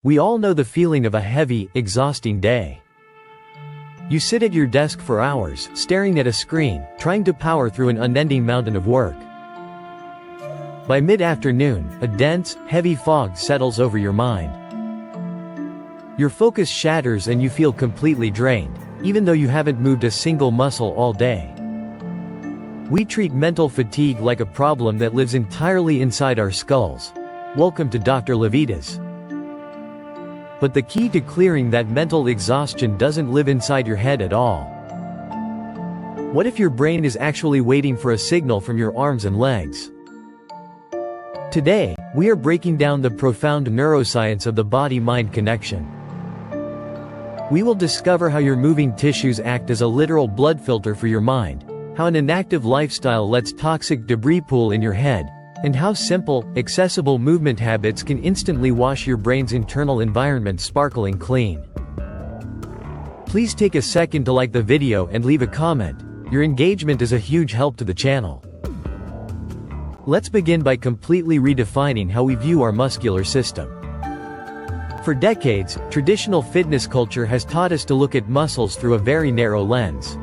We all know the feeling of a heavy, exhausting day. You sit at your desk for hours, staring at a screen, trying to power through an unending mountain of work. By mid-afternoon, a dense, heavy fog settles over your mind. Your focus shatters and you feel completely drained, even though you haven't moved a single muscle all day. We treat mental fatigue like a problem that lives entirely inside our skulls. Welcome to Dr. Levitas. But the key to clearing that mental exhaustion doesn't live inside your head at all. What if your brain is actually waiting for a signal from your arms and legs? Today, we are breaking down the profound neuroscience of the body-mind connection. We will discover how your moving tissues act as a literal blood filter for your mind, how an inactive lifestyle lets toxic debris pool in your head, and how simple, accessible movement habits can instantly wash your brain's internal environment sparkling clean. Please take a second to like the video and leave a comment. Your engagement is a huge help to the channel. Let's begin by completely redefining how we view our muscular system. For decades, traditional fitness culture has taught us to look at muscles through a very narrow lens.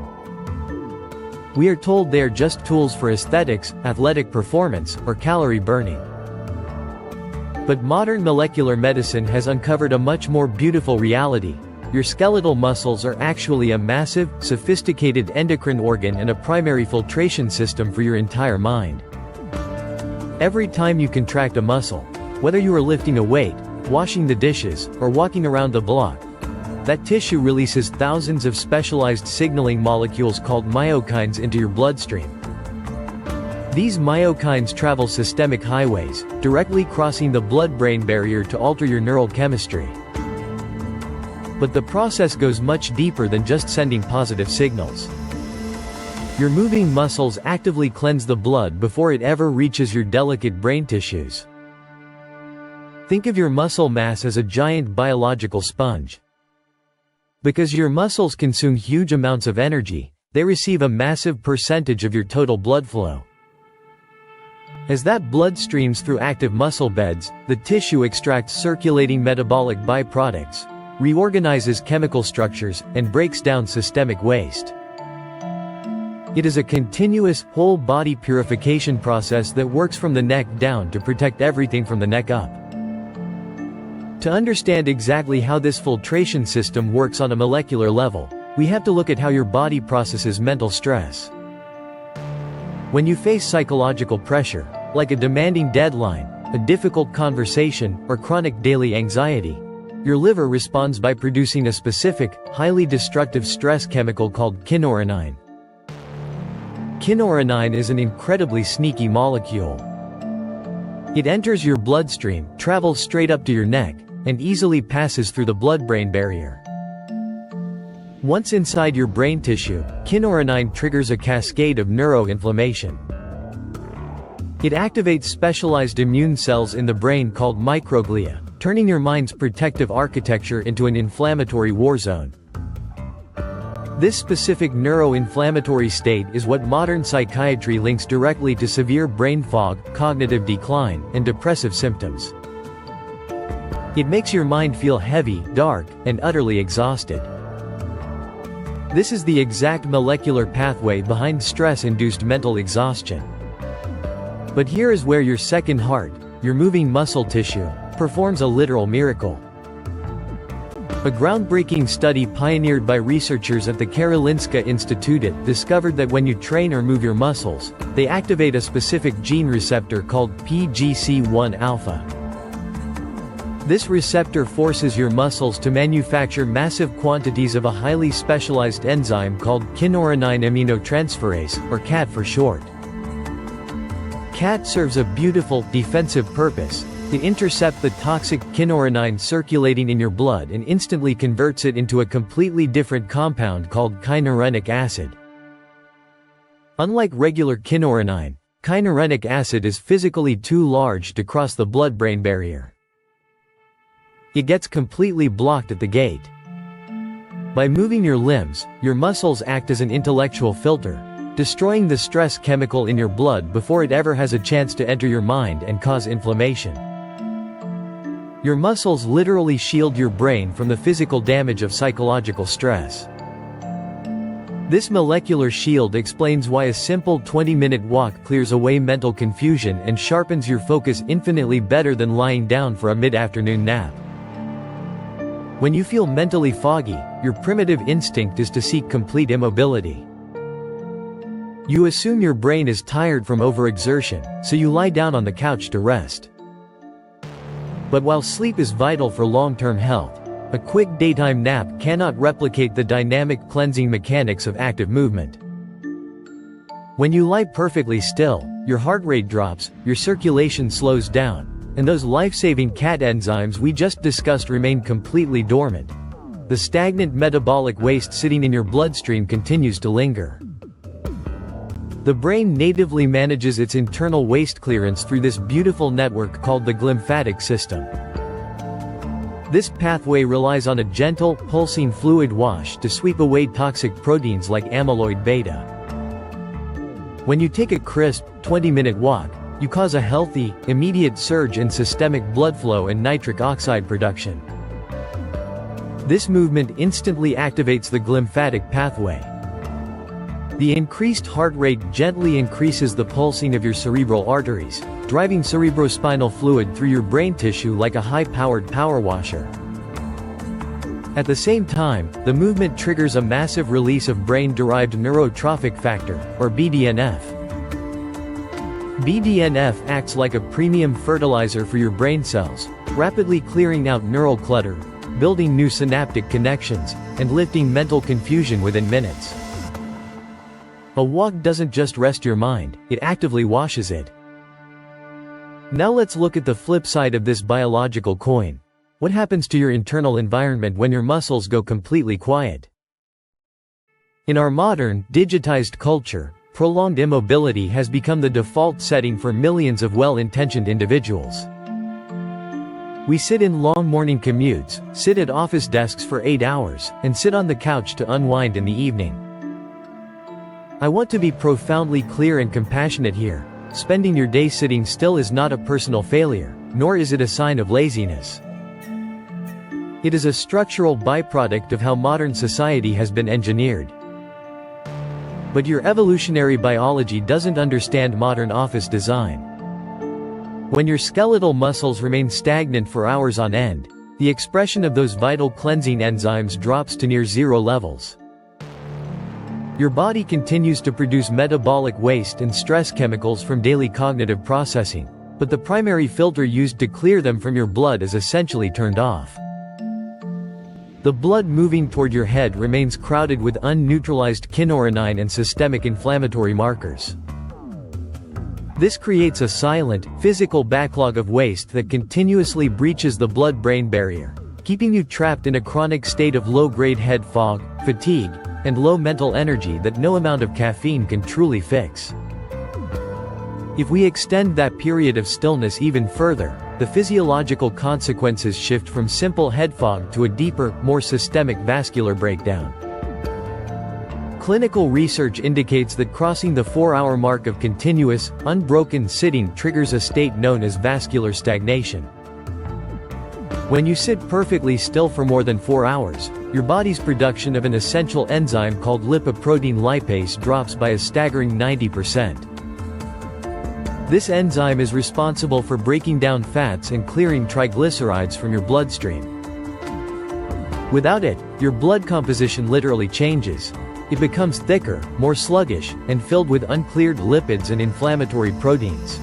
We are told they are just tools for aesthetics, athletic performance, or calorie burning. But modern molecular medicine has uncovered a much more beautiful reality. Your skeletal muscles are actually a massive, sophisticated endocrine organ and a primary filtration system for your entire mind. Every time you contract a muscle, whether you are lifting a weight, washing the dishes, or walking around the block, that tissue releases thousands of specialized signaling molecules called myokines into your bloodstream. These myokines travel systemic highways, directly crossing the blood-brain barrier to alter your neural chemistry. But the process goes much deeper than just sending positive signals. Your moving muscles actively cleanse the blood before it ever reaches your delicate brain tissues. Think of your muscle mass as a giant biological sponge. Because your muscles consume huge amounts of energy, they receive a massive percentage of your total blood flow. As that blood streams through active muscle beds, the tissue extracts circulating metabolic byproducts, reorganizes chemical structures, and breaks down systemic waste. It is a continuous, whole-body purification process that works from the neck down to protect everything from the neck up. To understand exactly how this filtration system works on a molecular level, we have to look at how your body processes mental stress. When you face psychological pressure, like a demanding deadline, a difficult conversation, or chronic daily anxiety, your liver responds by producing a specific, highly destructive stress chemical called Kynurenine. Kynurenine is an incredibly sneaky molecule. It enters your bloodstream, travels straight up to your neck, and easily passes through the blood-brain barrier. Once inside your brain tissue, Kynurenine triggers a cascade of neuro-inflammation. It activates specialized immune cells in the brain called microglia, turning your mind's protective architecture into an inflammatory war zone. This specific neuro-inflammatory state is what modern psychiatry links directly to severe brain fog, cognitive decline, and depressive symptoms. It makes your mind feel heavy, dark, and utterly exhausted. This is the exact molecular pathway behind stress-induced mental exhaustion. But here is where your second heart, your moving muscle tissue, performs a literal miracle. A groundbreaking study pioneered by researchers at the Karolinska Institute discovered that when you train or move your muscles, they activate a specific gene receptor called PGC1-alpha. This receptor forces your muscles to manufacture massive quantities of a highly specialized enzyme called kynurenine aminotransferase, or CAT for short. CAT serves a beautiful, defensive purpose. It intercepts the toxic kynurenine circulating in your blood and instantly converts it into a completely different compound called kynurenic acid. Unlike regular kynurenine, kynurenic acid is physically too large to cross the blood-brain barrier. It gets completely blocked at the gate. By moving your limbs, your muscles act as an intellectual filter, destroying the stress chemical in your blood before it ever has a chance to enter your mind and cause inflammation. Your muscles literally shield your brain from the physical damage of psychological stress. This molecular shield explains why a simple 20-minute walk clears away mental confusion and sharpens your focus infinitely better than lying down for a mid-afternoon nap. When you feel mentally foggy, your primitive instinct is to seek complete immobility. You assume your brain is tired from overexertion, so you lie down on the couch to rest. But while sleep is vital for long-term health, a quick daytime nap cannot replicate the dynamic cleansing mechanics of active movement. When you lie perfectly still, your heart rate drops, your circulation slows down, and those life-saving CAT enzymes we just discussed remain completely dormant. The stagnant metabolic waste sitting in your bloodstream continues to linger. The brain natively manages its internal waste clearance through this beautiful network called the glymphatic system. This pathway relies on a gentle, pulsing fluid wash to sweep away toxic proteins like amyloid beta. When you take a crisp, 20-minute walk, you cause a healthy, immediate surge in systemic blood flow and nitric oxide production. This movement instantly activates the glymphatic pathway. The increased heart rate gently increases the pulsing of your cerebral arteries, driving cerebrospinal fluid through your brain tissue like a high-powered power washer. At the same time, the movement triggers a massive release of brain-derived neurotrophic factor, or BDNF. BDNF acts like a premium fertilizer for your brain cells, rapidly clearing out neural clutter, building new synaptic connections, and lifting mental confusion within minutes. A walk doesn't just rest your mind, it actively washes it. Now let's look at the flip side of this biological coin. What happens to your internal environment when your muscles go completely quiet? In our modern, digitized culture, prolonged immobility has become the default setting for millions of well-intentioned individuals. We sit in long morning commutes, sit at office desks for 8 hours, and sit on the couch to unwind in the evening. I want to be profoundly clear and compassionate here. Spending your day sitting still is not a personal failure, nor is it a sign of laziness. It is a structural byproduct of how modern society has been engineered. But your evolutionary biology doesn't understand modern office design. When your skeletal muscles remain stagnant for hours on end, the expression of those vital cleansing enzymes drops to near zero levels. Your body continues to produce metabolic waste and stress chemicals from daily cognitive processing, but the primary filter used to clear them from your blood is essentially turned off. The blood moving toward your head remains crowded with unneutralized Kynurenine and systemic inflammatory markers. This creates a silent, physical backlog of waste that continuously breaches the blood-brain barrier, keeping you trapped in a chronic state of low-grade head fog, fatigue, and low mental energy that no amount of caffeine can truly fix. If we extend that period of stillness even further, the physiological consequences shift from simple head fog to a deeper, more systemic vascular breakdown. Clinical research indicates that crossing the 4-hour mark of continuous, unbroken sitting triggers a state known as vascular stagnation. When you sit perfectly still for more than 4 hours, your body's production of an essential enzyme called lipoprotein lipase drops by a staggering 90%. This enzyme is responsible for breaking down fats and clearing triglycerides from your bloodstream. Without it, your blood composition literally changes. It becomes thicker, more sluggish, and filled with uncleared lipids and inflammatory proteins.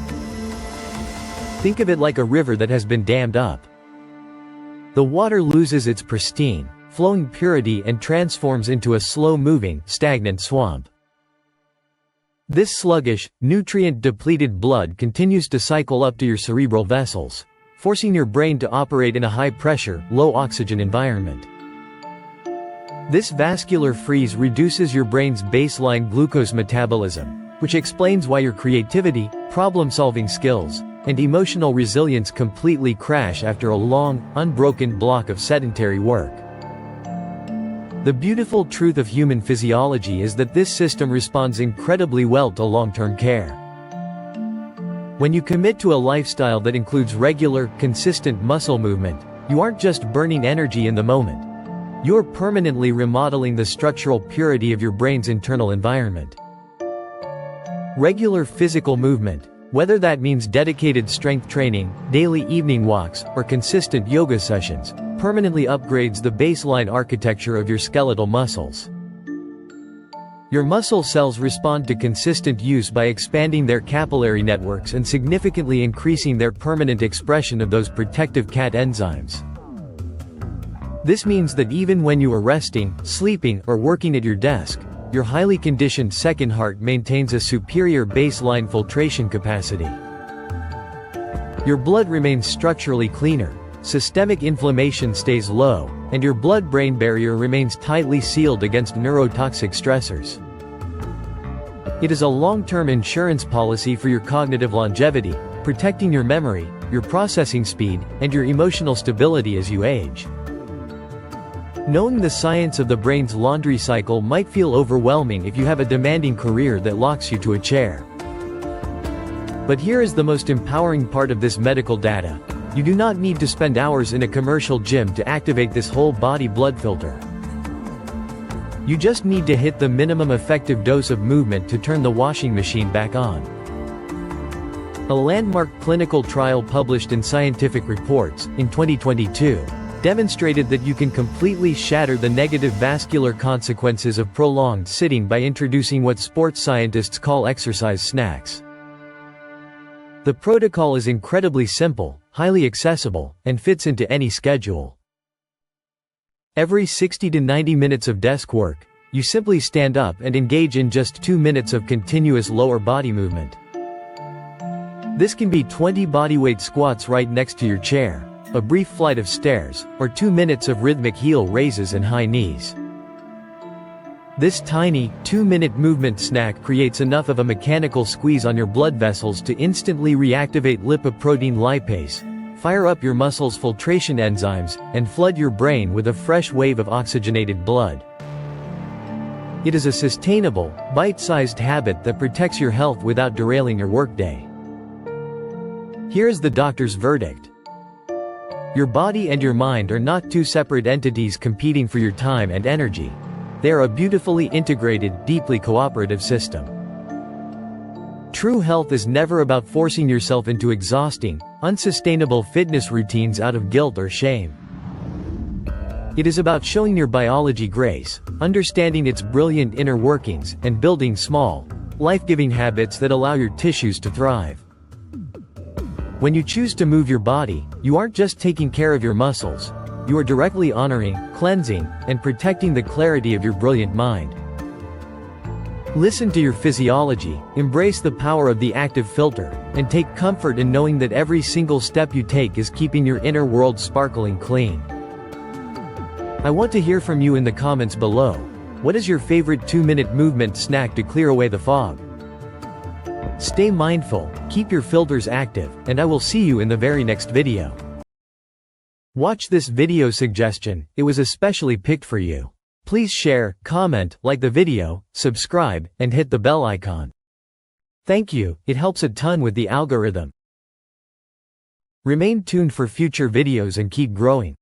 Think of it like a river that has been dammed up. The water loses its pristine, flowing purity and transforms into a slow-moving, stagnant swamp. This sluggish, nutrient-depleted blood continues to cycle up to your cerebral vessels, forcing your brain to operate in a high-pressure, low-oxygen environment. This vascular freeze reduces your brain's baseline glucose metabolism, which explains why your creativity, problem-solving skills, and emotional resilience completely crash after a long, unbroken block of sedentary work. The beautiful truth of human physiology is that this system responds incredibly well to long-term care. When you commit to a lifestyle that includes regular, consistent muscle movement, you aren't just burning energy in the moment. You're permanently remodeling the structural purity of your brain's internal environment. Regular physical movement, whether that means dedicated strength training, daily evening walks, or consistent yoga sessions, permanently upgrades the baseline architecture of your skeletal muscles. Your muscle cells respond to consistent use by expanding their capillary networks and significantly increasing their permanent expression of those protective CAT enzymes. This means that even when you are resting, sleeping, or working at your desk, your highly conditioned second heart maintains a superior baseline filtration capacity. Your blood remains structurally cleaner, systemic inflammation stays low, and your blood-brain barrier remains tightly sealed against neurotoxic stressors. It is a long-term insurance policy for your cognitive longevity, protecting your memory, your processing speed, and your emotional stability as you age. Knowing the science of the brain's laundry cycle might feel overwhelming if you have a demanding career that locks you to a chair. But here is the most empowering part of this medical data. You do not need to spend hours in a commercial gym to activate this whole-body blood filter. You just need to hit the minimum effective dose of movement to turn the washing machine back on. A landmark clinical trial published in Scientific Reports, in 2022, demonstrated that you can completely shatter the negative vascular consequences of prolonged sitting by introducing what sports scientists call exercise snacks. The protocol is incredibly simple, highly accessible, and fits into any schedule. Every 60 to 90 minutes of desk work, you simply stand up and engage in just 2 minutes of continuous lower body movement. This can be 20 bodyweight squats right next to your chair, a brief flight of stairs, or 2 minutes of rhythmic heel raises and high knees. This tiny, 2-minute movement snack creates enough of a mechanical squeeze on your blood vessels to instantly reactivate lipoprotein lipase, fire up your muscles' filtration enzymes, and flood your brain with a fresh wave of oxygenated blood. It is a sustainable, bite-sized habit that protects your health without derailing your workday. Here is the doctor's verdict. Your body and your mind are not two separate entities competing for your time and energy. They are a beautifully integrated, deeply cooperative system. True health is never about forcing yourself into exhausting, unsustainable fitness routines out of guilt or shame. It is about showing your biology grace, understanding its brilliant inner workings, and building small, life-giving habits that allow your tissues to thrive. When you choose to move your body, you aren't just taking care of your muscles. You are directly honoring, cleansing, and protecting the clarity of your brilliant mind. Listen to your physiology, embrace the power of the active filter, and take comfort in knowing that every single step you take is keeping your inner world sparkling clean. I want to hear from you in the comments below. What is your favorite 2-minute movement snack to clear away the fog? Stay mindful, keep your filters active, and I will see you in the very next video. Watch this video suggestion, it was especially picked for you. Please share, comment, like the video, subscribe, and hit the bell icon. Thank you, it helps a ton with the algorithm. Remain tuned for future videos and keep growing.